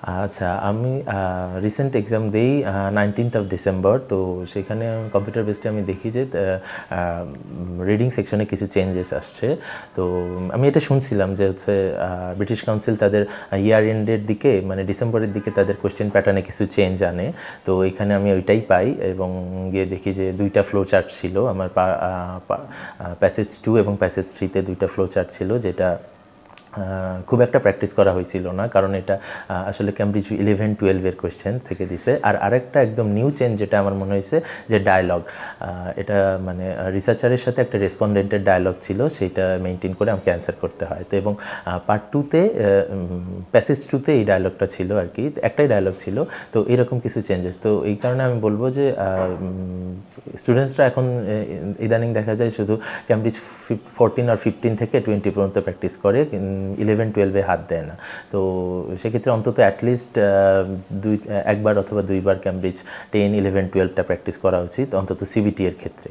আচ্ছা, আমি recent exam দেই 19th অফ ডিসেম্বর। তো সেখানে কম্পিউটার বেসডে আমি দেখি যে রিডিং সেকশনে কিছু চেঞ্জেস আসছে। তো আমি এটা শুনছিলাম যে হচ্ছে ব্রিটিশ কাউন্সিল তাদের ইয়ার এন্ডের দিকে মানে ডিসেম্বরের দিকে তাদের কোয়েশ্চেন প্যাটার্নে কিছু চেঞ্জ আনে। তো এখানে আমি ওইটাই পাই এবং গিয়ে দেখি যে দুইটা ফ্লো চার্ট ছিল আমার প্যাসেজ 2 এবং প্যাসেজ 3-তে দুইটা ফ্লো চার্ট ছিল, যেটা খুব একটা প্র্যাকটিস করা হয়েছিল না, কারণ এটা আসলে ক্যামব্রিজ 11-12-এর কোয়েশ্চেন থেকে দিছে। আর আরেকটা একদম নিউ চেঞ্জ যেটা আমার মনে হয়েছে যে ডায়ালগ, এটা মানে রিসার্চারের সাথে একটা রেসপন্ডেন্টের ডায়ালগ ছিল, সেইটা মেনটেন করে আমাকে অ্যান্সার করতে হয়। তো এবং পার্ট 2-তে প্যাসেজ 2-তে এই ডায়ালগটা ছিল আর কি, একটাই ডায়ালগ ছিল। তো এরকম কিছু চেঞ্জেস, তো এই কারণে আমি বলবো যে স্টুডেন্টসরা এখন ইদানিং দেখা যায় শুধু ক্যামব্রিজ 14 আর 15 থেকে 20 পর্যন্ত প্র্যাকটিস করে, 11-12-এ হাত দেয় না। তো সেক্ষেত্রে অন্তত অ্যাটলিস্ট একবার অথবা দুইবার ক্যামব্রিজ 10-11-12টা প্র্যাকটিস করা উচিত, অন্তত সিবিটি এর ক্ষেত্রে।